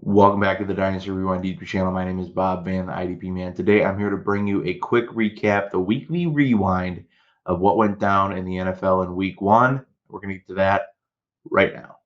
Welcome back to the Dynasty Rewind DP channel. My name is Bob Van, the IDP man. Today, I'm here to bring you a quick recap, the weekly rewind of what went down in the NFL in Week 1. We're going to get to that right now.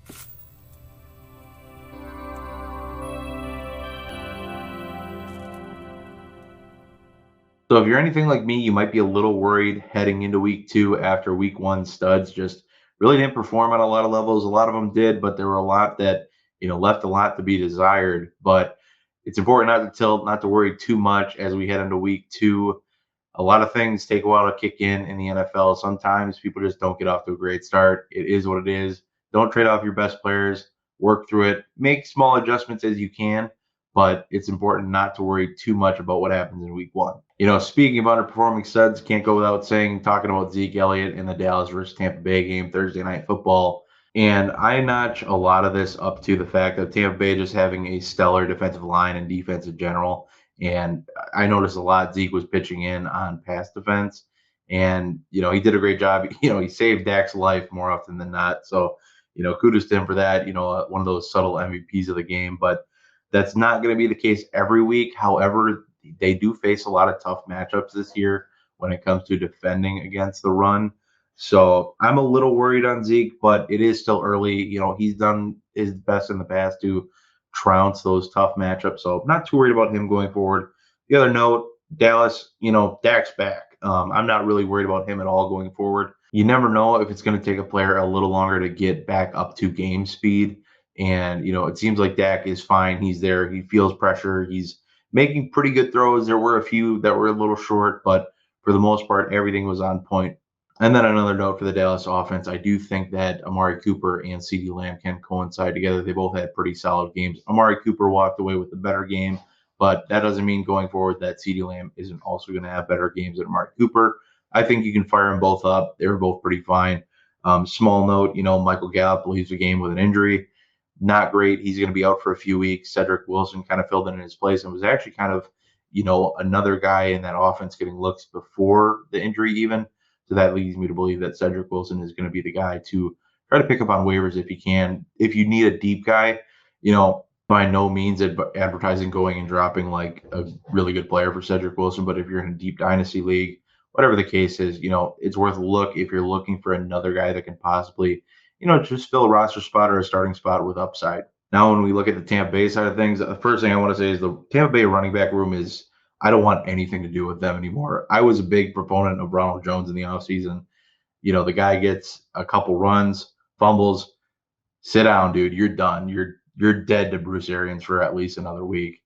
So if you're anything like me, you might be a little worried heading into Week 2 after Week 1 studs just really didn't perform on a lot of levels. A lot of them did, but there were a lot that, left a lot to be desired. But it's important not to worry too much as we head into Week 2. A lot of things take a while to kick in the NFL. Sometimes people just don't get off to a great start. It is what it is. Don't trade off your best players. Work through it. Make small adjustments as you can, but it's important not to worry too much about what happens in Week 1. Speaking of underperforming studs, can't go without talking about Zeke Elliott in the Dallas versus Tampa Bay game, Thursday Night Football. And I notch a lot of this up to the fact that Tampa Bay just having a stellar defensive line and defense in general. And I noticed a lot Zeke was pitching in on pass defense. And, he did a great job. He saved Dak's life more often than not. So, kudos to him for that. One of those subtle MVPs of the game. But that's not going to be the case every week. However, they do face a lot of tough matchups this year when it comes to defending against the run. So I'm a little worried on Zeke, but it is still early. He's done his best in the past to trounce those tough matchups. So I'm not too worried about him going forward. The other note, Dallas, Dak's back. I'm not really worried about him at all going forward. You never know if it's going to take a player a little longer to get back up to game speed. And, it seems like Dak is fine. He's there. He feels pressure. He's making pretty good throws. There were a few that were a little short, but for the most part, everything was on point. And then another note for the Dallas offense, I do think that Amari Cooper and CeeDee Lamb can coincide together. They both had pretty solid games. Amari Cooper walked away with a better game, but that doesn't mean going forward that CeeDee Lamb isn't also going to have better games than Amari Cooper. I think you can fire them both up. They were both pretty fine. Small note, Michael Gallup leaves the game with an injury. Not great. He's going to be out for a few weeks. Cedric Wilson kind of filled in his place and was actually kind of, another guy in that offense getting looks before the injury even. So that leads me to believe that Cedric Wilson is going to be the guy to try to pick up on waivers if you can. If you need a deep guy, by no means advertising going and dropping like a really good player for Cedric Wilson. But if you're in a deep dynasty league, whatever the case is, it's worth a look if you're looking for another guy that can possibly, just fill a roster spot or a starting spot with upside. Now, when we look at the Tampa Bay side of things, the first thing I want to say is the Tampa Bay running back room is, I don't want anything to do with them anymore. I was a big proponent of Ronald Jones in the offseason. The guy gets a couple runs, fumbles, sit down, dude. You're done. You're dead to Bruce Arians for at least another week.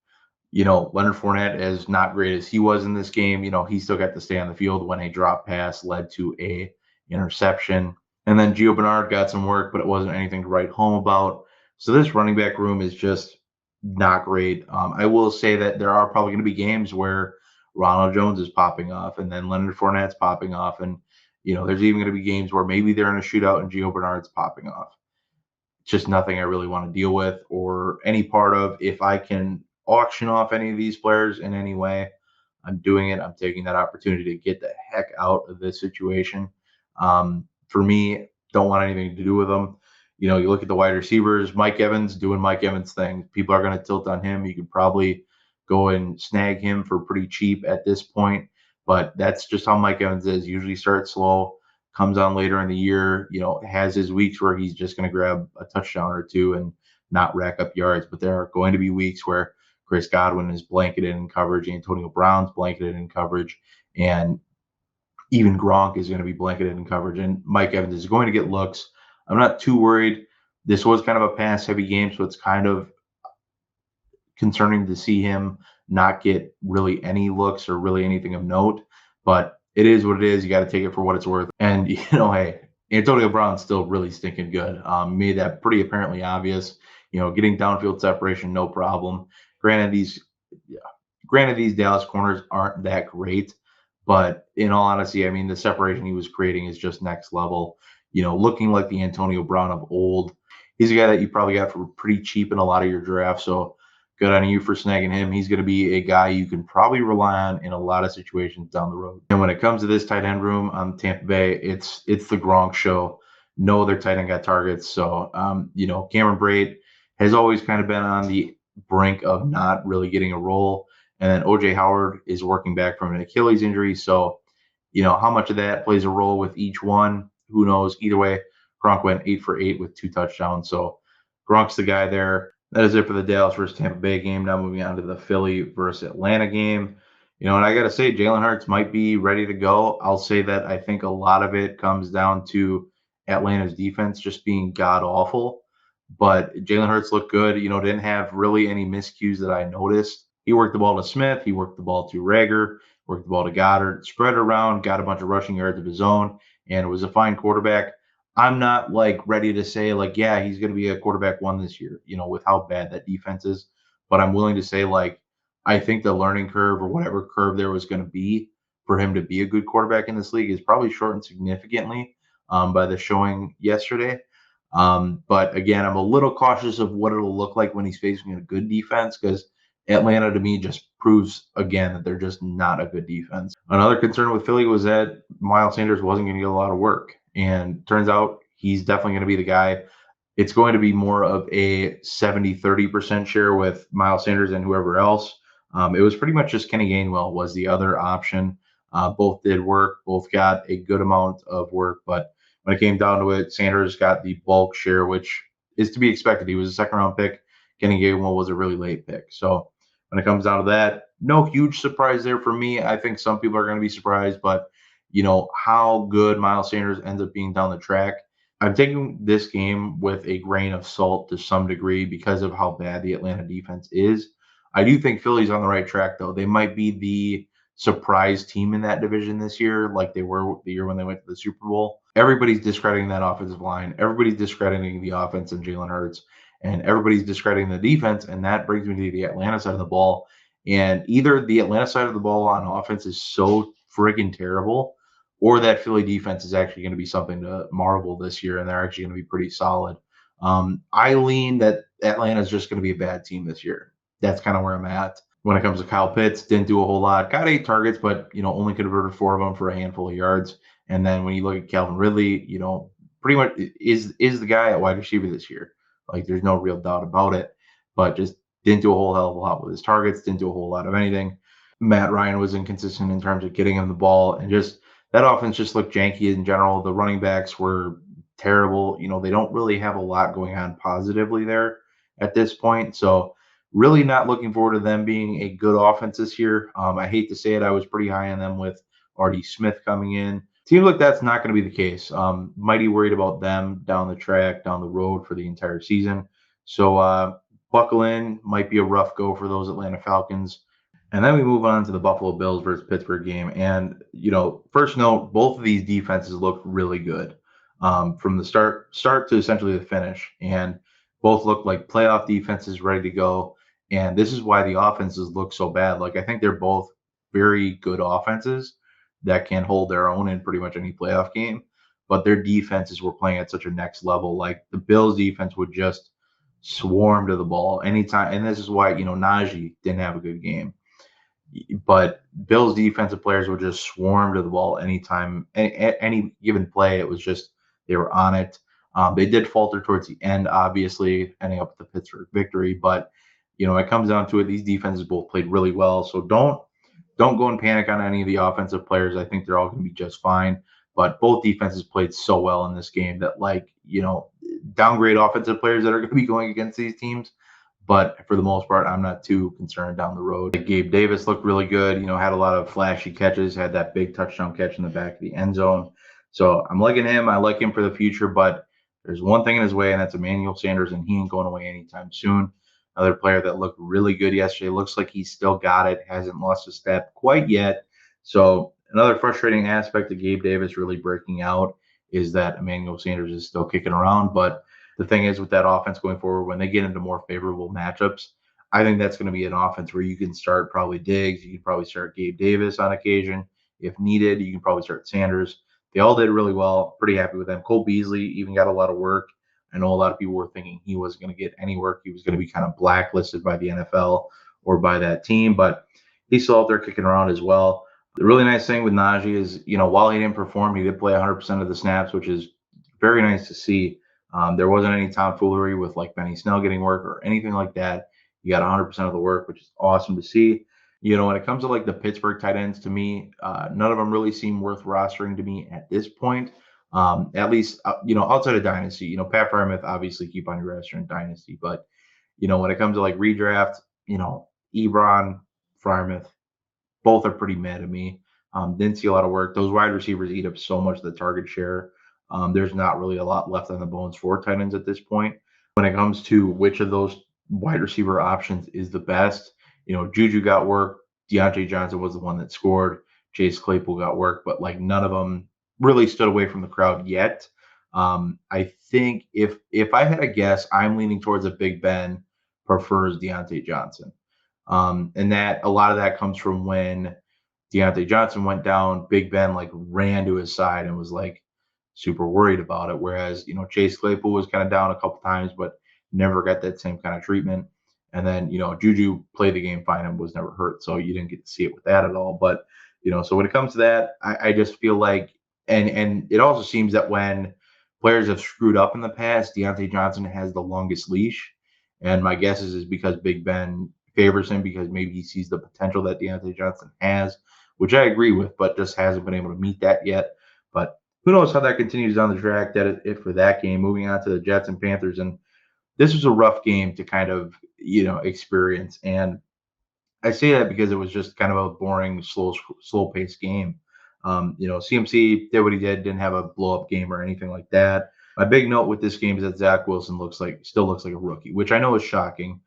Leonard Fournette, as not great as he was in this game, he still got to stay on the field when a drop pass led to a interception. And then Gio Bernard got some work, but it wasn't anything to write home about. So this running back room is just not great. I will say that there are probably going to be games where Ronald Jones is popping off and then Leonard Fournette's popping off. And, there's even going to be games where maybe they're in a shootout and Gio Bernard's popping off. Just nothing I really want to deal with or any part of. If I can auction off any of these players in any way, I'm doing it. I'm taking that opportunity to get the heck out of this situation. For me, don't want anything to do with them. You look at the wide receivers, Mike Evans doing Mike Evans thing. People are going to tilt on him. You could probably go and snag him for pretty cheap at this point, but that's just how Mike Evans is. Usually starts slow, comes on later in the year, has his weeks where he's just going to grab a touchdown or two and not rack up yards. But there are going to be weeks where Chris Godwin is blanketed in coverage, Antonio Brown's blanketed in coverage, and even Gronk is going to be blanketed in coverage, and Mike Evans is going to get looks. I'm not too worried. This was kind of a pass-heavy game, so it's kind of concerning to see him not get really any looks or really anything of note. But it is what it is. You got to take it for what it's worth. And, hey, Antonio Brown's still really stinking good. Made that pretty apparently obvious. Getting downfield separation, no problem. Granted, these Dallas corners aren't that great. But in all honesty, I mean, the separation he was creating is just next level. Looking like the Antonio Brown of old. He's a guy that you probably got for pretty cheap in a lot of your drafts. So good on you for snagging him. He's going to be a guy you can probably rely on in a lot of situations down the road. And when it comes to this tight end room on Tampa Bay, it's the Gronk show. No other tight end got targets. So, Cameron Brate has always kind of been on the brink of not really getting a role. And then OJ Howard is working back from an Achilles injury. So, how much of that plays a role with each one? Who knows? Either way, Gronk went 8 for 8 with 2 touchdowns. So Gronk's the guy there. That is it for the Dallas versus Tampa Bay game. Now moving on to the Philly versus Atlanta game. And I got to say, Jalen Hurts might be ready to go. I'll say that I think a lot of it comes down to Atlanta's defense just being god awful. But Jalen Hurts looked good. Didn't have really any miscues that I noticed. He worked the ball to Smith. He worked the ball to Rager, worked the ball to Goddard, spread it around, got a bunch of rushing yards of his own, and was a fine quarterback. I'm not ready to say yeah, he's going to be a quarterback one this year, with how bad that defense is. But I'm willing to say I think the learning curve or whatever curve there was going to be for him to be a good quarterback in this league is probably shortened significantly by the showing yesterday. But again, I'm a little cautious of what it'll look like when he's facing a good defense because Atlanta to me just proves again that they're just not a good defense. Another concern with Philly was that Miles Sanders wasn't going to get a lot of work. And turns out he's definitely going to be the guy. It's going to be more of a 70-30% share with Miles Sanders and whoever else. It was pretty much just Kenny Gainwell was the other option. Both did work. Both got a good amount of work. But when it came down to it, Sanders got the bulk share, which is to be expected. He was a second-round pick. Kenny Gainwell was a really late pick. So when it comes down to that, no huge surprise there for me. I think some people are going to be surprised, but how good Miles Sanders ends up being down the track. I'm taking this game with a grain of salt to some degree because of how bad the Atlanta defense is. I do think Philly's on the right track, though. They might be the surprise team in that division this year, like they were the year when they went to the Super Bowl. Everybody's discrediting that offensive line. Everybody's discrediting the offense and Jalen Hurts, and everybody's discrediting the defense. And that brings me to the Atlanta side of the ball. And either the Atlanta side of the ball on offense is so friggin' terrible, or that Philly defense is actually going to be something to marvel this year, and they're actually going to be pretty solid. I lean that Atlanta's just going to be a bad team this year. That's kind of where I'm at. When it comes to Kyle Pitts, didn't do a whole lot. Got 8 targets, but only converted 4 of them for a handful of yards. And then when you look at Calvin Ridley, pretty much is the guy at wide receiver this year. There's no real doubt about it. But just didn't do a whole hell of a lot with his targets. Didn't do a whole lot of anything. Matt Ryan was inconsistent in terms of getting him the ball, and just that offense just looked janky in general. The running backs were terrible. They don't really have a lot going on positively there at this point. So really not looking forward to them being a good offense this year. I hate to say it. I was pretty high on them with Artie Smith coming in. Seems like that's not going to be the case. Mighty worried about them down the track, down the road for the entire season. So buckle in. Might be a rough go for those Atlanta Falcons. And then we move on to the Buffalo Bills versus Pittsburgh game. And, first note, both of these defenses look really good from the start to essentially the finish. And both look like playoff defenses ready to go. And this is why the offenses look so bad. I think they're both very good offenses that can hold their own in pretty much any playoff game. But their defenses were playing at such a next level. The Bills defense would just swarm to the ball anytime. And this is why, Najee didn't have a good game. But Bills defensive players would just swarm to the ball anytime, any given play. It was just they were on it. They did falter towards the end, obviously, ending up with the Pittsburgh victory. But it comes down to it. These defenses both played really well. So don't go and panic on any of the offensive players. I think they're all going to be just fine. But both defenses played so well in this game that downgrade offensive players that are going to be going against these teams. But for the most part, I'm not too concerned down the road. Gabe Davis looked really good, had a lot of flashy catches, had that big touchdown catch in the back of the end zone. So I'm liking him. I like him for the future, but there's one thing in his way, and that's Emmanuel Sanders, and he ain't going away anytime soon. Another player that looked really good yesterday. Looks like he's still got it, hasn't lost a step quite yet. So another frustrating aspect of Gabe Davis really breaking out is that Emmanuel Sanders is still kicking around, but the thing is with that offense going forward, when they get into more favorable matchups, I think that's going to be an offense where you can start probably Diggs. You can probably start Gabe Davis on occasion. If needed, you can probably start Sanders. They all did really well. Pretty happy with them. Cole Beasley even got a lot of work. I know a lot of people were thinking he wasn't going to get any work. He was going to be kind of blacklisted by the NFL or by that team, but he's still out there kicking around as well. The really nice thing with Najee is, while he didn't perform, he did play 100% of the snaps, which is very nice to see. There wasn't any tomfoolery with Benny Snell getting work or anything like that. You got 100% of the work, which is awesome to see. When it comes to like the Pittsburgh tight ends, to me, none of them really seem worth rostering to me at this point. At least, outside of Dynasty, Pat Fryermuth, obviously keep on your roster in Dynasty, but when it comes to like redraft, Ebron, Fryermuth, both are pretty mad at me. Didn't see a lot of work. Those wide receivers eat up so much of the target share. There's not really a lot left on the bones for tight ends at this point. When it comes to which of those wide receiver options is the best, Juju got work. Deontay Johnson was the one that scored. Chase Claypool got work, but like none of them really stood away from the crowd yet. I think if I had a guess, I'm leaning towards a Big Ben prefers Deontay Johnson. And that a lot of that comes from when Deontay Johnson went down, Big Ben like ran to his side and was like super worried about it. Whereas, Chase Claypool was kind of down a couple times, but never got that same kind of treatment. And then, Juju played the game fine and was never hurt. So you didn't get to see it with that at all. But, so when it comes to that, I just feel like, and it also seems that when players have screwed up in the past, Deontay Johnson has the longest leash. And my guess is because Big Ben favors him because maybe he sees the potential that Deontay Johnson has, which I agree with, but just hasn't been able to meet that yet. But who knows how that continues down the track? That is it for that game. Moving on to the Jets and Panthers, and this was a rough game to kind of experience. And I say that because it was just kind of a boring, slow paced game. CMC did what he did, didn't have a blow up game or anything like that. My big note with this game is that Zach Wilson still looks like a rookie, which I know is shocking.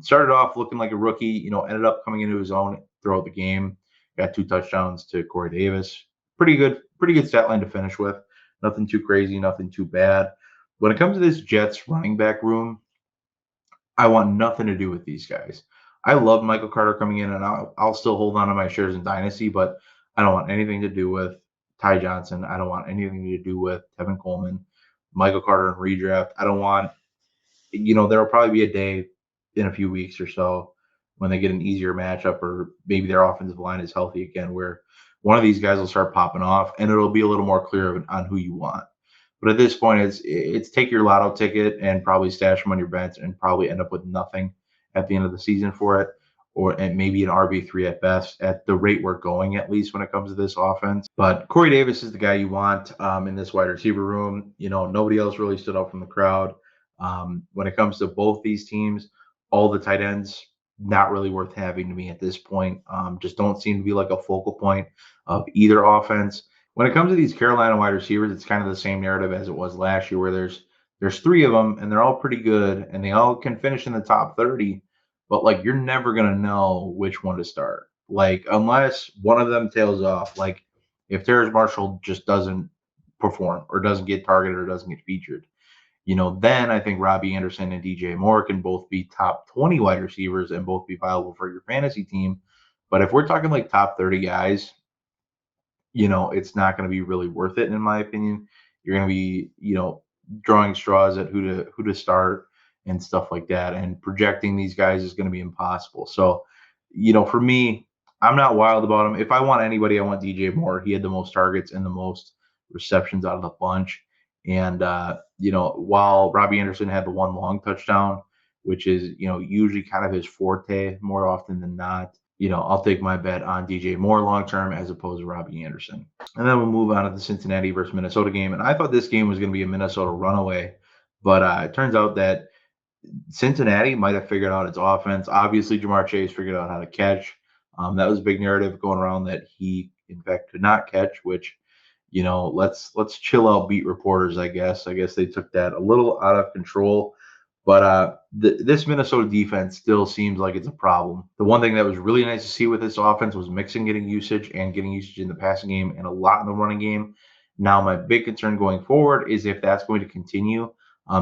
Started off looking like a rookie, ended up coming into his own throughout the game. Got 2 touchdowns to Corey Davis. Pretty good stat line to finish with. Nothing too crazy, nothing too bad. When it comes to this Jets running back room, I want nothing to do with these guys. I love Michael Carter coming in, and I'll still hold on to my shares in Dynasty, but I don't want anything to do with Ty Johnson. I don't want anything to do with Tevin Coleman, Michael Carter in redraft. I don't want, there will probably be a day in a few weeks or so when they get an easier matchup, or maybe their offensive line is healthy again, where one of these guys will start popping off, and it'll be a little more clear on who you want. But at this point, it's take your lotto ticket and probably stash them on your bench and probably end up with nothing at the end of the season for it, and maybe an RB3 at best at the rate we're going, at least when it comes to this offense. But Corey Davis is the guy you want in this wide receiver room. Nobody else really stood out from the crowd. When it comes to both these teams, all the tight ends, not really worth having to me at this point. Just don't seem to be like a focal point of either offense. When it comes to these Carolina wide receivers, it's kind of the same narrative as it was last year, where there's 3 of them and they're all pretty good and they all can finish in the top 30, but like you're never gonna know which one to start. Like unless one of them tails off, like if Terrace Marshall just doesn't perform or doesn't get targeted or doesn't get featured, then I think Robbie Anderson and DJ Moore can both be top 20 wide receivers and both be viable for your fantasy team. But if we're talking like top 30 guys, it's not going to be really worth it, in my opinion. You're going to be, drawing straws at who to start and stuff like that. And projecting these guys is going to be impossible. So, for me, I'm not wild about him. If I want anybody, I want DJ Moore. He had the most targets and the most receptions out of the bunch. And, while Robbie Anderson had the 1 long touchdown, which is, usually kind of his forte more often than not, I'll take my bet on DJ Moore long term as opposed to Robbie Anderson. And then we'll move on to the Cincinnati versus Minnesota game. And I thought this game was going to be a Minnesota runaway, but it turns out that Cincinnati might have figured out its offense. Obviously, Jamar Chase figured out how to catch. That was a big narrative going around that he, in fact, could not catch, which, let's chill out, beat reporters, I guess. I guess they took that a little out of control. But this Minnesota defense still seems like it's a problem. The one thing that was really nice to see with this offense was Mixon getting usage and getting usage in the passing game and a lot in the running game. Now, my big concern going forward is if that's going to continue.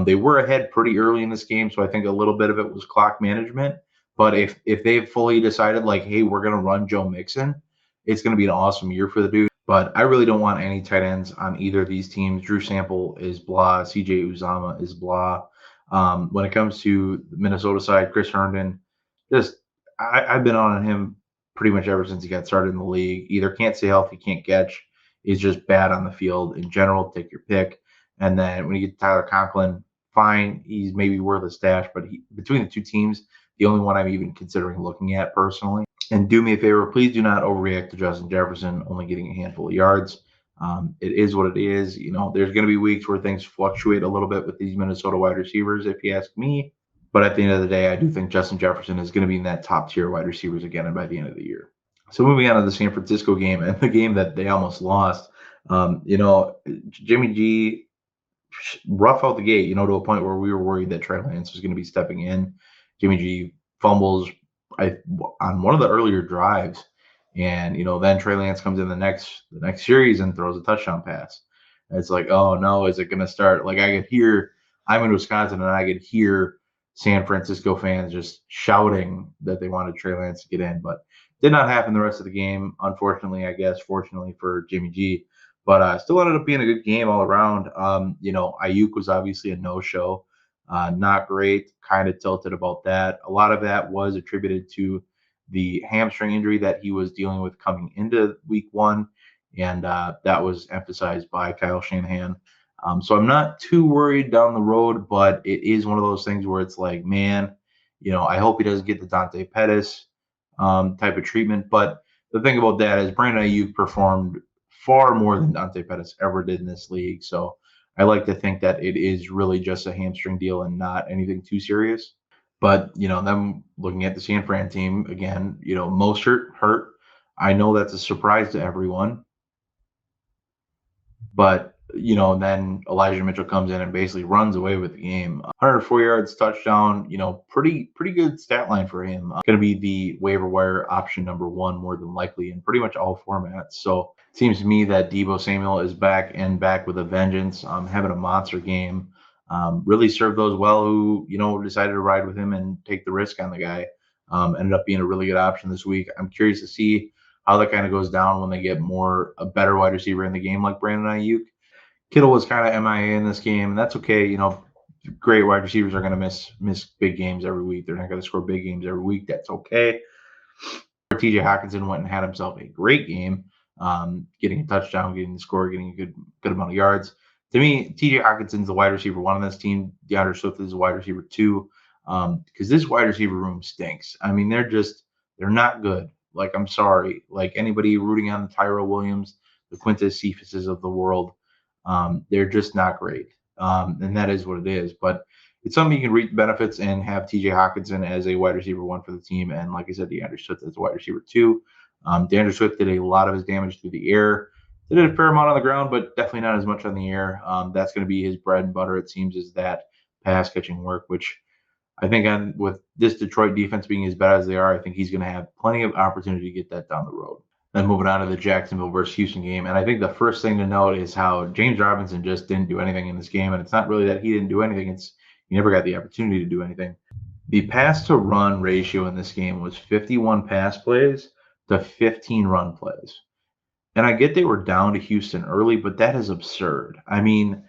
They were ahead pretty early in this game, so I think a little bit of it was clock management. But if they've fully decided, like, hey, we're going to run Joe Mixon, it's going to be an awesome year for the dude. But I really don't want any tight ends on either of these teams. Drew Sample is blah. CJ Uzama is blah. When it comes to the Minnesota side, Chris Herndon, I've been on him pretty much ever since he got started in the league. Either can't stay healthy, can't catch, is just bad on the field in general. Take your pick. And then when you get to Tyler Conklin, fine, he's maybe worth a stash, but between the 2 teams, the only one I'm even considering looking at personally. And do me a favor, please do not overreact to Justin Jefferson only getting a handful of yards. It is what it is. There's going to be weeks where things fluctuate a little bit with these Minnesota wide receivers, if you ask me. But at the end of the day, I do think Justin Jefferson is going to be in that top tier wide receivers again and by the end of the year. So moving on to the San Francisco game and the game that they almost lost. Jimmy G rough out the gate, to a point where we were worried that Trey Lance was going to be stepping in. Jimmy G fumbles on one of the earlier drives, and then Trey Lance comes in the next series and throws a touchdown pass. And it's like, oh no, is it going to start? Like I could hear, I'm in Wisconsin, and I could hear San Francisco fans just shouting that they wanted Trey Lance to get in, but did not happen the rest of the game. Unfortunately, I guess, fortunately for Jimmy G. But still ended up being a good game all around. Ayuk was obviously a no-show. Not great, kind of tilted about that. A lot of that was attributed to the hamstring injury that he was dealing with coming into week one. And that was emphasized by Kyle Shanahan. So I'm not too worried down the road, but it is one of those things where it's like, man, I hope he doesn't get the Dante Pettis type of treatment. But the thing about that is Brandon Ayuk performed far more than Dante Pettis ever did in this league. So I like to think that it is really just a hamstring deal and not anything too serious. But, them looking at the San Fran team again, Mostert hurt. I know that's a surprise to everyone. But, then Elijah Mitchell comes in and basically runs away with the game. 104 yards, touchdown, pretty good stat line for him. Going to be the waiver wire option number one more than likely in pretty much all formats. So it seems to me that Deebo Samuel is back with a vengeance, having a monster game. Really served those well who, decided to ride with him and take the risk on the guy. Ended up being a really good option this week. I'm curious to see how that kind of goes down when they get a better wide receiver in the game like Brandon Ayuk. Kittle was kind of MIA in this game, and that's okay. Great wide receivers are going to miss big games every week. They're not going to score big games every week. That's okay. TJ Hockenson went and had himself a great game, getting a touchdown, getting the score, getting a good amount of yards. To me, TJ Hawkinson's the wide receiver one on this team. DeAndre Swift is the wide receiver two, because this wide receiver room stinks. I mean, they're not good. Like, I'm sorry. Like, anybody rooting on the Tyrell Williams, the Quintus Cephas's of the world, they're just not great. And that is what it is. But it's something you can reap the benefits and have TJ Hockenson as a wide receiver one for the team. And like I said, DeAndre Swift as a wide receiver two. DeAndre Swift did a lot of his damage through the air. Did a fair amount on the ground, but definitely not as much on the air. That's going to be his bread and butter, it seems, is that pass catching work, which I think with this Detroit defense being as bad as they are, I think he's going to have plenty of opportunity to get that down the road. Then moving on to the Jacksonville versus Houston game. And I think the first thing to note is how James Robinson just didn't do anything in this game. And it's not really that he didn't do anything. It's he never got the opportunity to do anything. The pass to run ratio in this game was 51 pass plays to 15 run plays. And I get they were down to Houston early, but that is absurd. I mean,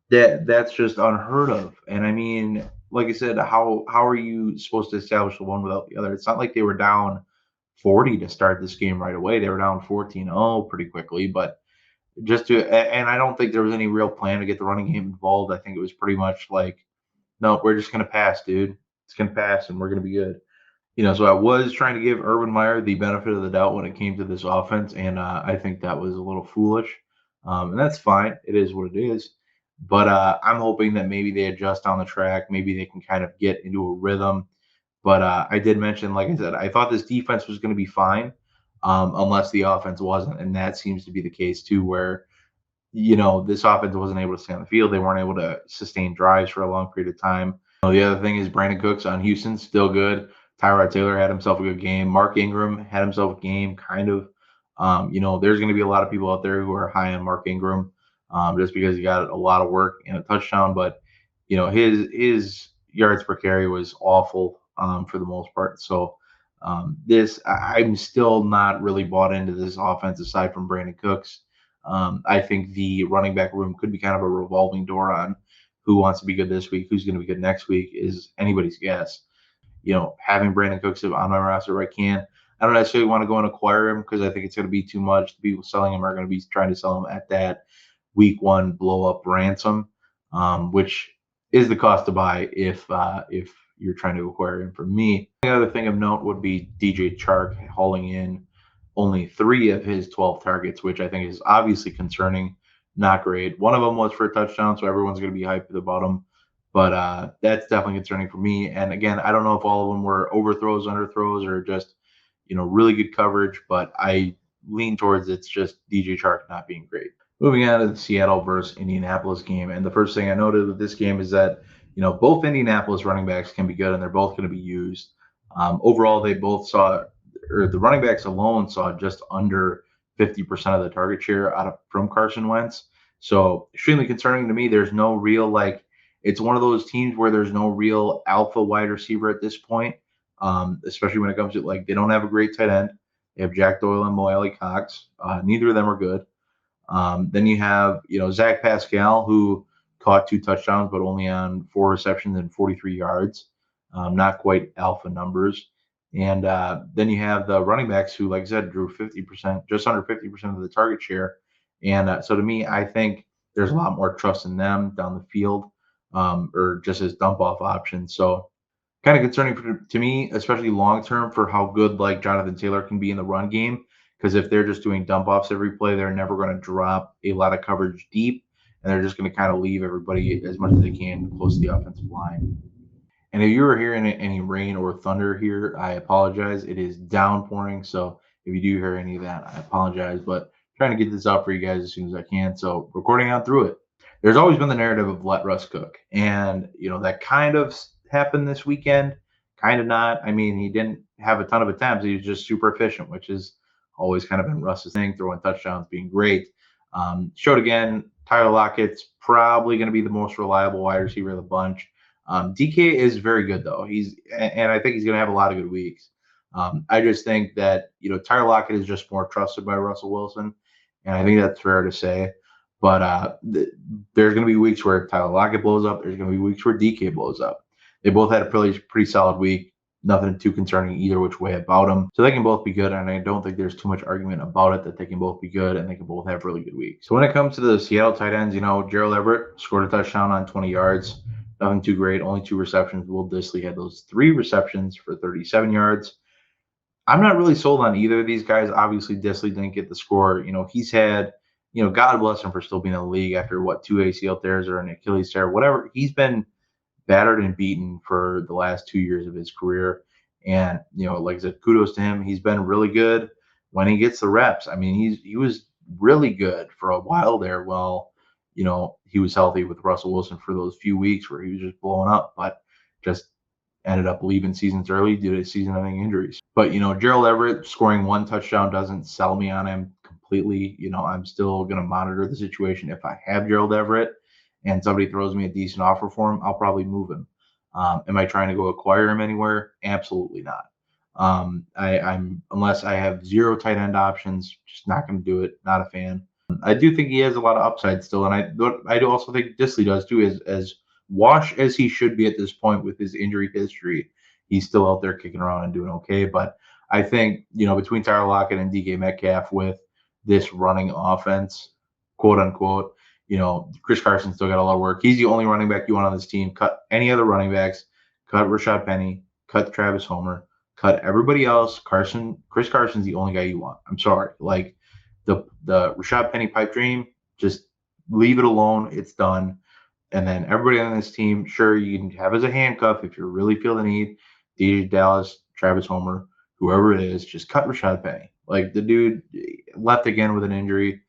that's just unheard of. And I mean, like I said, how are you supposed to establish the one without the other? It's not like they were down 40 to start this game right away. They were down 14-0 pretty quickly, but and I don't think there was any real plan to get the running game involved. I think it was pretty much like, no, we're just going to pass, dude. It's going to pass and we're going to be good. So I was trying to give Urban Meyer the benefit of the doubt when it came to this offense, and I think that was a little foolish. And that's fine. It is what it is. But I'm hoping that maybe they adjust on the track. Maybe they can kind of get into a rhythm. But I did mention, like I said, I thought this defense was going to be fine unless the offense wasn't. And that seems to be the case, too, where, this offense wasn't able to stay on the field. They weren't able to sustain drives for a long period of time. The other thing is Brandon Cooks on Houston, still good. Tyrod Taylor had himself a good game. Mark Ingram had himself a game, kind of. There's going to be a lot of people out there who are high on Mark Ingram just because he got a lot of work and a touchdown. But, his yards per carry was awful for the most part. So I'm still not really bought into this offense aside from Brandon Cooks. I think the running back room could be kind of a revolving door on who wants to be good this week, who's going to be good next week is anybody's guess. Having Brandon Cooks on my roster, I don't necessarily want to go and acquire him because I think it's going to be too much. The people selling him are going to be trying to sell him at that week one blow up ransom, which is the cost to buy if you're trying to acquire him from me. The other thing of note would be DJ Chark hauling in only 3 of his 12 targets, which I think is obviously concerning. Not great. One of them was for a touchdown, so everyone's going to be hyped about him. But that's definitely concerning for me. And again, I don't know if all of them were overthrows, underthrows, or just really good coverage. But I lean towards it's just DJ Chark not being great. Moving on to the Seattle versus Indianapolis game, and the first thing I noted with this game is that both Indianapolis running backs can be good, and they're both going to be used. Overall, they both saw, or the running backs alone saw just under 50% of the target share from Carson Wentz. So extremely concerning to me. There's no real it's one of those teams where there's no real alpha wide receiver at this point, especially when it comes to they don't have a great tight end. They have Jack Doyle and Mo Alley Cox. Neither of them are good. Then you have, Zach Pascal, who caught 2 touchdowns, but only on 4 receptions and 43 yards. Not quite alpha numbers. And then you have the running backs who, like I said, drew 50%, just under 50% of the target share. And so to me, I think there's a lot more trust in them down the field, or just as dump off options. So kind of concerning to me, especially long term, for how good Jonathan Taylor can be in the run game. Because if they're just doing dump offs every play, they're never going to drop a lot of coverage deep, and they're just going to kind of leave everybody as much as they can close to the offensive line. And if you were hearing any rain or thunder here, I apologize. It is downpouring, so if you do hear any of that, I apologize. But trying to get this out for you guys as soon as I can, so recording on through it. There's always been the narrative of let Russ cook, and that kind of happened this weekend, kind of not. I mean, he didn't have a ton of attempts. He was just super efficient, which is always kind of been Russ's thing, throwing touchdowns, being great. Showed again, Tyler Lockett's probably going to be the most reliable wide receiver of the bunch. DK is very good though. And I think he's going to have a lot of good weeks. I just think that Tyler Lockett is just more trusted by Russell Wilson, and I think that's fair to say. But there's going to be weeks where Tyler Lockett blows up. There's going to be weeks where DK blows up. They both had a pretty solid week. Nothing too concerning either which way about them. So they can both be good, and I don't think there's too much argument about it that they can both be good and they can both have really good weeks. So when it comes to the Seattle tight ends, Gerald Everett scored a touchdown on 20 yards. Nothing too great, only 2 receptions. Will Dissly had those 3 receptions for 37 yards. I'm not really sold on either of these guys. Obviously, Dissly didn't get the score. He's had, God bless him for still being in the league after 2 ACL tears or an Achilles tear, whatever. He's been battered and beaten for the last 2 years of his career. And, like I said, kudos to him. He's been really good when he gets the reps. I mean, he was really good for a while there while, he was healthy with Russell Wilson for those few weeks where he was just blowing up, but just ended up leaving seasons early due to season-ending injuries. But, Gerald Everett scoring 1 touchdown doesn't sell me on him completely. I'm still going to monitor the situation. If I have Gerald Everett and somebody throws me a decent offer for him, I'll probably move him. Am I trying to go acquire him anywhere? Absolutely not. I'm unless I have 0 tight end options, just not going to do it. Not a fan. I do think he has a lot of upside still, and I do also think Dissly does too. As washed as he should be at this point with his injury history, he's still out there kicking around and doing okay. But I think between Tyler Lockett and DK Metcalf with this running offense, quote unquote, Chris Carson still got a lot of work. He's the only running back you want on this team. Cut any other running backs. Cut Rashad Penny. Cut Travis Homer. Cut everybody else. Chris Carson's the only guy you want. I'm sorry. The Rashad Penny pipe dream, just leave it alone. It's done. And then everybody on this team, sure, you can have as a handcuff if you really feel the need. DJ Dallas, Travis Homer, whoever it is, just cut Rashad Penny. The dude left again with an injury.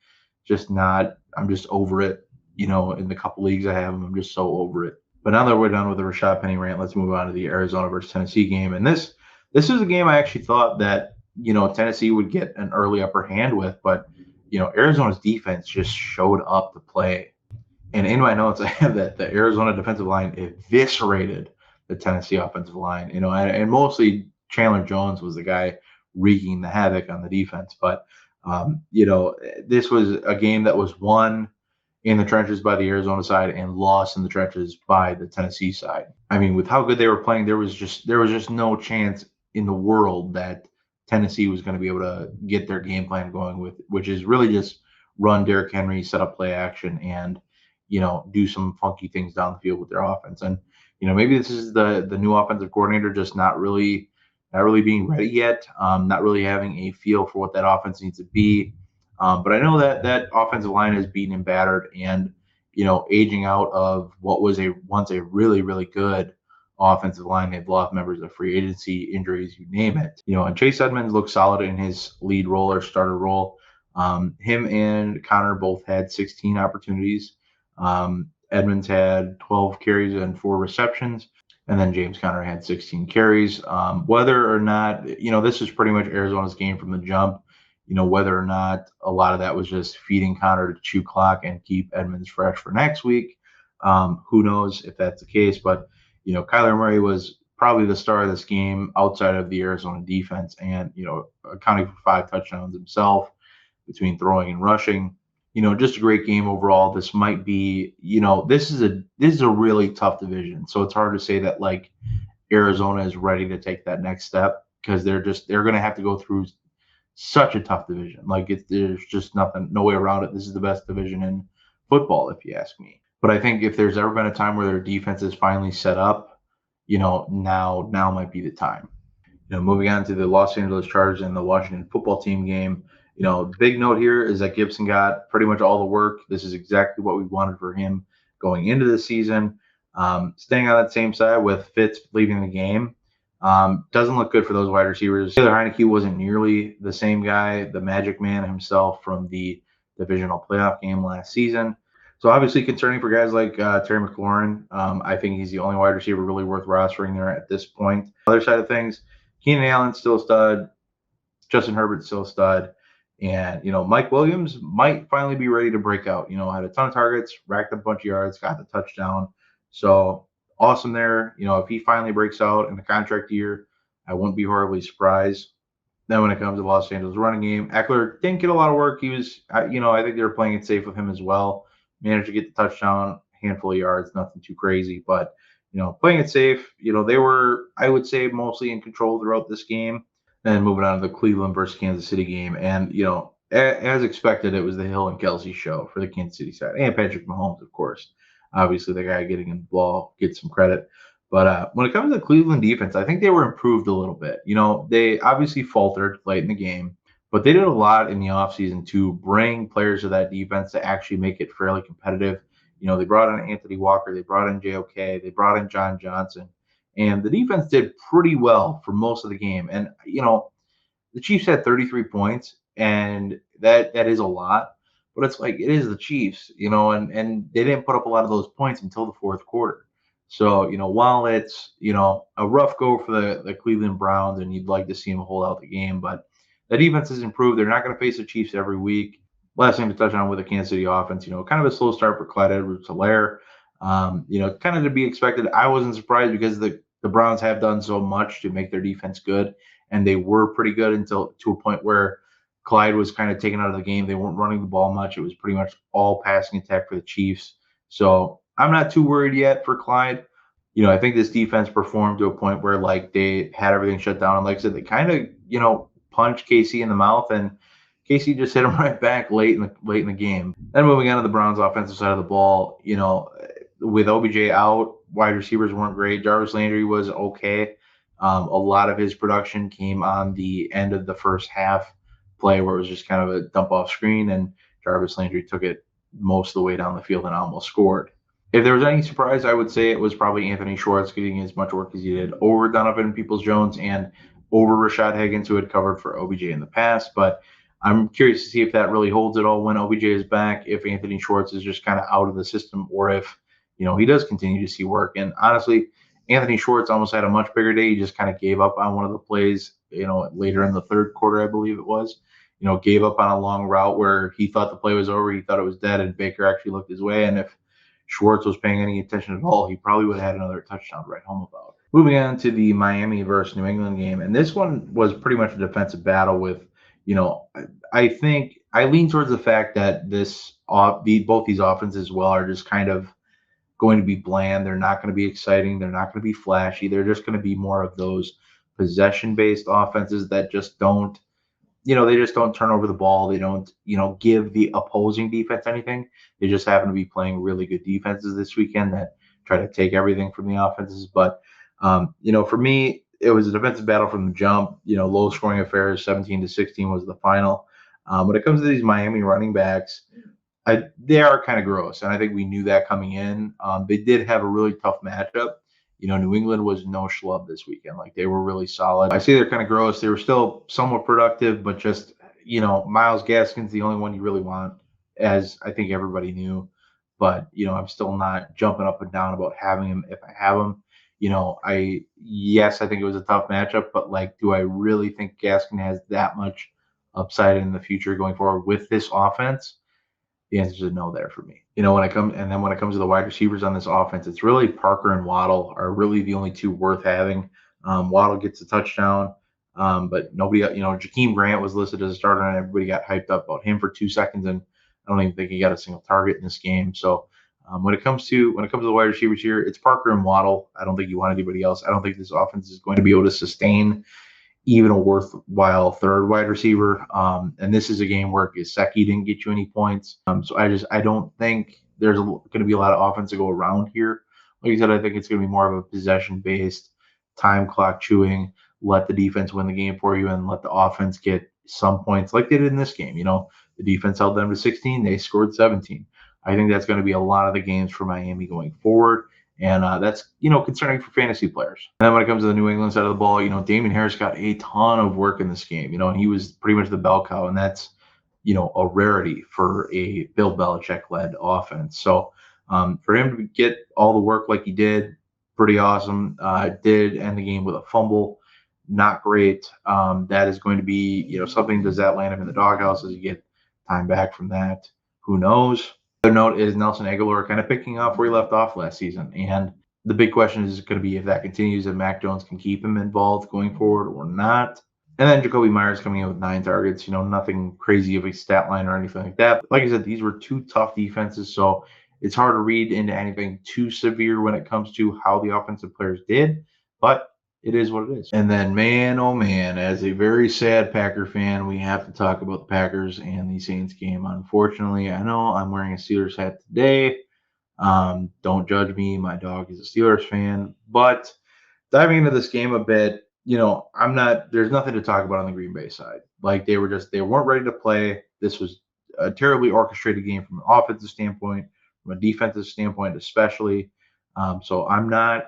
I'm just over it. In the couple leagues I have him, I'm just so over it. But now that we're done with the Rashad Penny rant, let's move on to the Arizona versus Tennessee game. And this is a game I actually thought that Tennessee would get an early upper hand with, but Arizona's defense just showed up to play. And in my notes, I have that the Arizona defensive line eviscerated the Tennessee offensive line. And mostly Chandler Jones was the guy wreaking the havoc on the defense. But this was a game that was won in the trenches by the Arizona side and lost in the trenches by the Tennessee side. I mean, with how good they were playing, there was just no chance in the world that Tennessee was going to be able to get their game plan going with, which is really just run Derrick Henry, set up play action, and do some funky things down the field with their offense. And maybe this is the new offensive coordinator just not really being ready yet, not really having a feel for what that offense needs to be. But I know that that offensive line is beaten and battered, and aging out of what was a once a really good offensive line. They've lost members of free agency, injuries, you name it. And Chase Edmonds looked solid in his lead role or starter role. Him and Connor both had 16 opportunities. Edmonds had 12 carries and 4 receptions, and then James Conner had 16 carries. Whether or not, this is pretty much Arizona's game from the jump. Whether or not a lot of that was just feeding Connor to chew clock and keep Edmonds fresh for next week. Who knows if that's the case? But, Kyler Murray was probably the star of this game outside of the Arizona defense and, accounting for 5 touchdowns himself between throwing and rushing. Just a great game overall. This might be, this is a really tough division. So it's hard to say that like Arizona is ready to take that next step because they're going to have to go through such a tough division. Like there's just no way around it. This is the best division in football, if you ask me. But I think if there's ever been a time where their defense is finally set up, now might be the time. Moving on to the Los Angeles Chargers and the Washington football team game. Big note here is that Gibson got pretty much all the work. This is exactly what we wanted for him going into the season. Staying on that same side with Fitz leaving the game doesn't look good for those wide receivers. Taylor Heineke wasn't nearly the same guy, the magic man himself from the divisional playoff game last season. So obviously concerning for guys like Terry McLaurin. I think he's the only wide receiver really worth rostering there at this point. Other side of things, Keenan Allen still a stud. Justin Herbert still a stud. And, Mike Williams might finally be ready to break out. Had a ton of targets, racked up a bunch of yards, got the touchdown. So awesome there. If he finally breaks out in the contract year, I wouldn't be horribly surprised. Then when it comes to Los Angeles running game, Eckler didn't get a lot of work. He was, I think they were playing it safe with him as well. Managed to get the touchdown, handful of yards, nothing too crazy. But, playing it safe, they were, I would say, mostly in control throughout this game. Then moving on to the Cleveland versus Kansas City game. And, as expected, it was the Hill and Kelsey show for the Kansas City side. And Patrick Mahomes, of course. Obviously, the guy getting in the ball gets some credit. But when it comes to the Cleveland defense, I think they were improved a little bit. They obviously faltered late in the game, but they did a lot in the offseason to bring players to that defense to actually make it fairly competitive. They brought in Anthony Walker, they brought in JOK, they brought in John Johnson. And the defense did pretty well for most of the game. And, the Chiefs had 33 points, and that is a lot. But it's like it is the Chiefs, and they didn't put up a lot of those points until the fourth quarter. So, while it's, a rough go for the Cleveland Browns and you'd like to see them hold out the game, but the defense has improved. They're not going to face the Chiefs every week. Last thing to touch on with the Kansas City offense, kind of a slow start for Clyde Edwards-Helaire. Kind of to be expected. I wasn't surprised because the Browns have done so much to make their defense good, and they were pretty good until to a point where Clyde was kind of taken out of the game. They weren't running the ball much. It was pretty much all passing attack for the Chiefs. So I'm not too worried yet for Clyde. I think this defense performed to a point where like they had everything shut down. And like I said, they kind of, punched Casey in the mouth, and Casey just hit him right back late in the game. Then moving on to the Browns offensive side of the ball, with OBJ out, wide receivers weren't great. Jarvis Landry was okay. A lot of his production came on the end of the first half play where it was just kind of a dump off screen, and Jarvis Landry took it most of the way down the field and almost scored. If there was any surprise, I would say it was probably Anthony Schwartz getting as much work as he did over Donovan Peoples-Jones and over Rashad Higgins, who had covered for OBJ in the past. But I'm curious to see if that really holds at all when OBJ is back, if Anthony Schwartz is just kind of out of the system, or if, he does continue to see work. And honestly, Anthony Schwartz almost had a much bigger day. He just kind of gave up on one of the plays, later in the third quarter, I believe it was. Gave up on a long route where he thought the play was over. He thought it was dead, and Baker actually looked his way. And if Schwartz was paying any attention at all, he probably would have had another touchdown to write home about. Moving on to the Miami versus New England game, and this one was pretty much a defensive battle with, I think I lean towards the fact that both these offenses are just kind of going to be bland. They're not going to be exciting. They're not going to be flashy. They're just going to be more of those possession-based offenses that just don't, they just don't turn over the ball. They don't, give the opposing defense anything. They just happen to be playing really good defenses this weekend that try to take everything from the offenses. But for me, it was a defensive battle from the jump. Low scoring affairs, 17-16 was the final. When it comes to these Miami running backs, they are kind of gross, and I think we knew that coming in. They did have a really tough matchup. New England was no schlub this weekend. Like, they were really solid. I say they're kind of gross. They were still somewhat productive, but just Miles Gaskin's the only one you really want, as I think everybody knew. But I'm still not jumping up and down about having him if I have him. I think it was a tough matchup, but like, do I really think Gaskin has that much upside in the future going forward with this offense? The answer is no there for me. When it comes to the wide receivers on this offense, it's really Parker and Waddle are really the only two worth having. Waddle gets a touchdown, but nobody, Jakeem Grant was listed as a starter, and everybody got hyped up about him for 2 seconds, and I don't even think he got a single target in this game. So when it comes to the wide receivers here, it's Parker and Waddle. I don't think you want anybody else. I don't think this offense is going to be able to sustain even a worthwhile third wide receiver. And this is a game where Gesicki didn't get you any points. So I don't think there's going to be a lot of offense to go around here. Like you said, I think it's going to be more of a possession-based, time clock chewing, let the defense win the game for you and let the offense get some points like they did in this game. The defense held them to 16. They scored 17. I think that's going to be a lot of the games for Miami going forward. And that's, concerning for fantasy players. And then when it comes to the New England side of the ball, Damien Harris got a ton of work in this game, and he was pretty much the bell cow. And that's, a rarity for a Bill Belichick-led offense. So for him to get all the work like he did, pretty awesome. Did end the game with a fumble. Not great. That is going to be, something. Does that land him in the doghouse? Does he get time back from that? Who knows? Other note is Nelson Aguilar kind of picking up where he left off last season. And the big question is going to be if that continues, if Mac Jones can keep him involved going forward or not. And then Jacoby Myers coming in with 9 targets, nothing crazy of a stat line or anything like that. But like I said, these were two tough defenses, so it's hard to read into anything too severe when it comes to how the offensive players did. But it is what it is. And then, man, oh man, as a very sad Packer fan, we have to talk about the Packers and the Saints game. Unfortunately, I know I'm wearing a Steelers hat today. Don't judge me. My dog is a Steelers fan. But diving into this game a bit, there's nothing to talk about on the Green Bay side. Like, they weren't ready to play. This was a terribly orchestrated game from an offensive standpoint, from a defensive standpoint, especially. So I'm not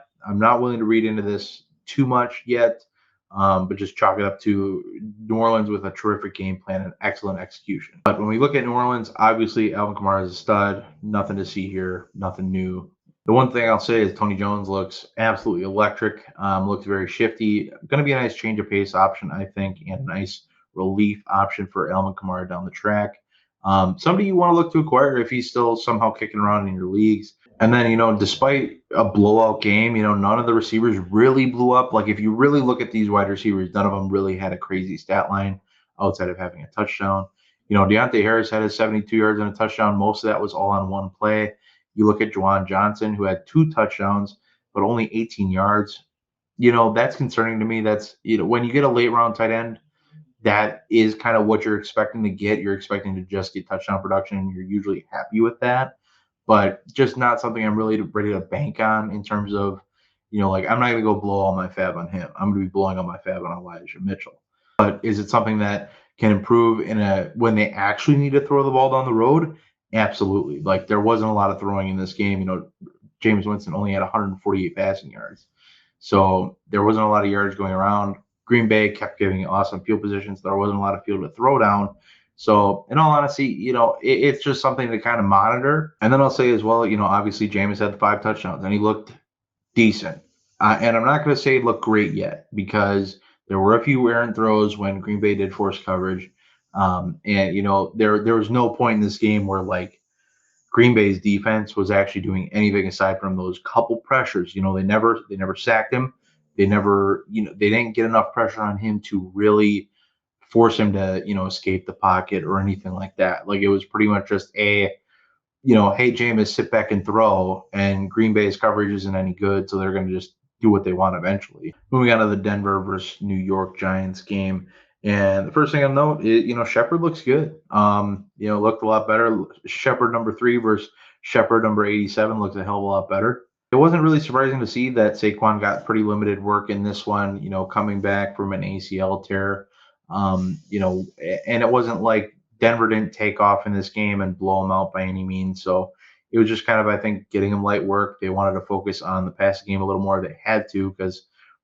willing to read into this too much yet, but just chalk it up to New Orleans with a terrific game plan and excellent execution. But when we look at New Orleans, obviously Alvin Kamara is a stud. Nothing to see here, nothing new. The one thing I'll say is Tony Jones looks absolutely electric, looks very shifty. Going to be a nice change of pace option, I think, and a nice relief option for Alvin Kamara down the track. Somebody you want to look to acquire if he's still somehow kicking around in your leagues. And then, despite a blowout game, none of the receivers really blew up. Like, if you really look at these wide receivers, none of them really had a crazy stat line outside of having a touchdown. Deontay Harris had his 72 yards and a touchdown. Most of that was all on one play. You look at Juwan Johnson, who had 2 touchdowns, but only 18 yards. That's concerning to me. That's, when you get a late round tight end, that is kind of what you're expecting to get. You're expecting to just get touchdown production, and you're usually happy with that. But just not something I'm really ready to bank on in terms of, I'm not going to go blow all my fab on him. I'm going to be blowing all my fab on Elijah Mitchell. But is it something that can improve when they actually need to throw the ball down the road? Absolutely. Like, there wasn't a lot of throwing in this game. James Winston only had 148 passing yards. So there wasn't a lot of yards going around. Green Bay kept giving awesome field positions. There wasn't a lot of field to throw down. So, in all honesty, it's just something to kind of monitor. And then I'll say as well, obviously Jameis had 5 touchdowns and he looked decent. And I'm not going to say he looked great yet because there were a few errant throws when Green Bay did force coverage. And there was no point in this game where, like, Green Bay's defense was actually doing anything aside from those couple pressures. They never sacked him. They didn't get enough pressure on him to really force him to, escape the pocket or anything like that. Like, it was pretty much just hey, Jameis, sit back and throw, and Green Bay's coverage isn't any good, so they're going to just do what they want eventually. Moving on to the Denver versus New York Giants game. And the first thing I'll note is, Shepard looks good. Looked a lot better. Shepard number 3 versus Shepard number 87 looks a hell of a lot better. It wasn't really surprising to see that Saquon got pretty limited work in this one, coming back from an ACL tear. And it wasn't like Denver didn't take off in this game and blow him out by any means. So it was just kind of, I think, getting him light work. They wanted to focus on the passing game a little more. They had to because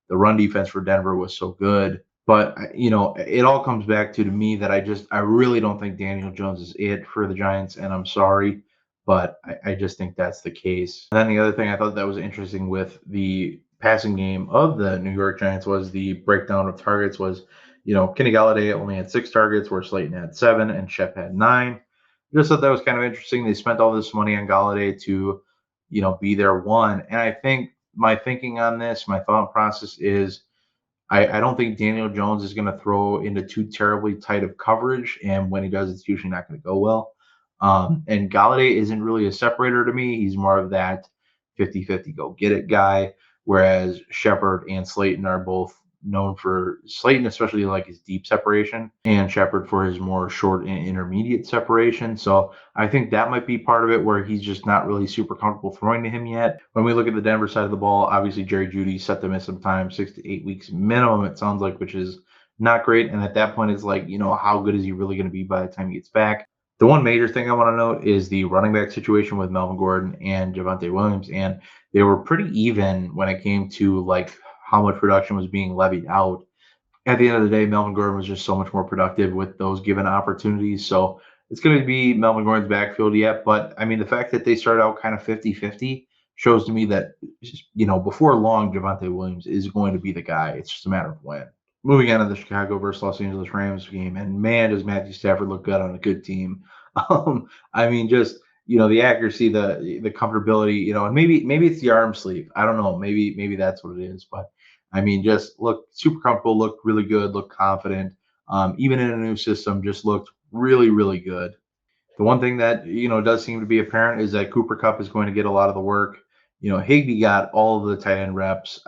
the run defense for Denver was so good. But it all comes back to me that I really don't think Daniel Jones is it for the Giants, and I'm sorry, but I just think that's the case. And then the other thing I thought that was interesting with the passing game of the New York Giants was the breakdown of targets was, Kenny Galladay only had 6 targets, where Slayton had 7 and Shep had 9. I just thought that was kind of interesting. They spent all this money on Galladay to, be their one. And I think my thinking on this, my thought process is I don't think Daniel Jones is going to throw into too terribly tight of coverage, and when he does, it's usually not going to go well. And Galladay isn't really a separator to me. He's more of that 50-50 go get it guy, whereas Shepard and Slayton are both known for Slayton, especially like his deep separation, and Shepard for his more short and intermediate separation. So I think that might be part of it where he's just not really super comfortable throwing to him yet. When we look at the Denver side of the ball, obviously Jerry Jeudy set to miss some time, 6 to 8 weeks minimum, it sounds like, which is not great. And at that point, it's like, how good is he really going to be by the time he gets back? The one major thing I want to note is the running back situation with Melvin Gordon and Javonte Williams. And they were pretty even when it came to like how much production was being levied out. At the end of the day, Melvin Gordon was just so much more productive with those given opportunities. So it's going to be Melvin Gordon's backfield yet. But I mean, the fact that they started out kind of 50-50 shows to me that, before long, Javonte Williams is going to be the guy. It's just a matter of when. Moving on to the Chicago versus Los Angeles Rams game, and man, does Matthew Stafford look good on a good team. I mean, just the accuracy, the comfortability, and maybe it's the arm sleeve. I don't know. Maybe that's what it is. But I mean, just look super comfortable, looked really good, looked confident. Even in a new system, just looked really, really good. The one thing that does seem to be apparent is that Cooper Kupp is going to get a lot of the work. Higbee got all of the tight end reps.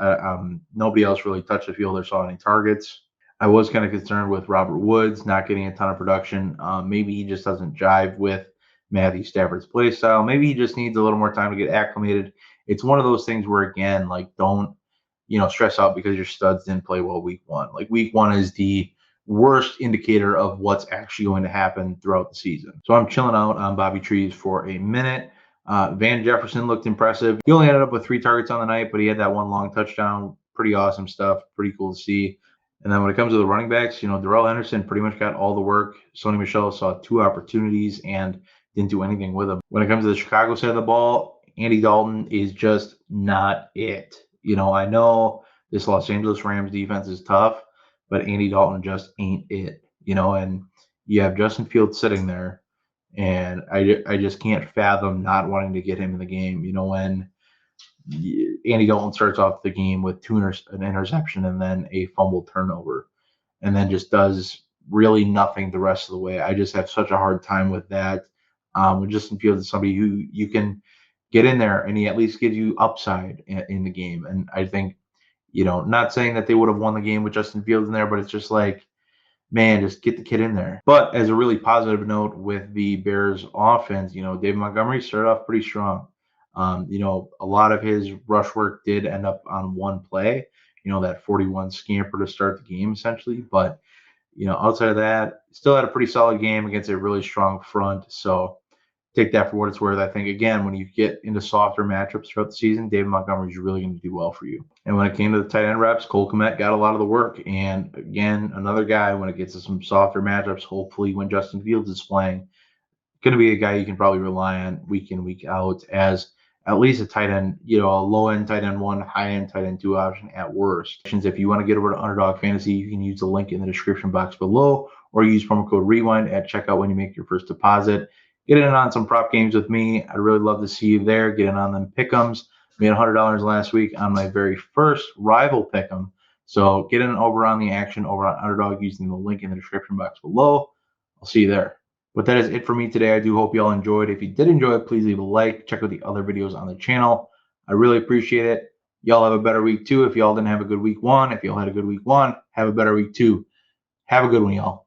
Nobody else really touched the field or saw any targets. I was kind of concerned with Robert Woods not getting a ton of production. Maybe he just doesn't jive with Matthew Stafford's play style. Maybe he just needs a little more time to get acclimated. It's one of those things where, again, like, don't stress out because your studs didn't play well week one. Like, week one is the worst indicator of what's actually going to happen throughout the season. So I'm chilling out on Bobby Trees for a minute. Van Jefferson looked impressive. He only ended up with 3 targets on the night, but he had that one long touchdown. Pretty awesome stuff. Pretty cool to see. And then when it comes to the running backs, Darrell Henderson pretty much got all the work. Sony Michel saw 2 opportunities and didn't do anything with them. When it comes to the Chicago side of the ball, Andy Dalton is just not it. I know this Los Angeles Rams defense is tough, but Andy Dalton just ain't it. And you have Justin Fields sitting there, and I just can't fathom not wanting to get him in the game. When Andy Dalton starts off the game with an interception and then a fumble turnover, and then just does really nothing the rest of the way. I just have such a hard time with that. When Justin Fields is somebody who you can get in there and he at least gives you upside in the game. And I think, not saying that they would have won the game with Justin Fields in there, but it's just like, man, just get the kid in there. But as a really positive note with the Bears offense, David Montgomery started off pretty strong. A lot of his rush work did end up on one play, that 41 scamper to start the game essentially. But, outside of that, still had a pretty solid game against a really strong front. So take that for what it's worth. I think, again, when you get into softer matchups throughout the season, David Montgomery is really going to do well for you. And when it came to the tight end reps, Cole Kmet got a lot of the work. And again, another guy, when it gets to some softer matchups, hopefully when Justin Fields is playing, going to be a guy you can probably rely on week in, week out as at least a tight end, a low-end tight end 1, high-end tight end 2 option at worst. If you want to get over to Underdog Fantasy, you can use the link in the description box below or use promo code REWIND at checkout when you make your first deposit. Get in on some prop games with me. I'd really love to see you there. Get in on them pick'ems. Made $100 last week on my very first rival pick'em. So get in over on the action over on Underdog using the link in the description box below. I'll see you there. But that is it for me today. I do hope you all enjoyed. If you did enjoy it, please leave a like. Check out the other videos on the channel. I really appreciate it. Y'all have a better week too. If y'all didn't have a good week one, if y'all had a good week one, have a better week two. Have a good one, y'all.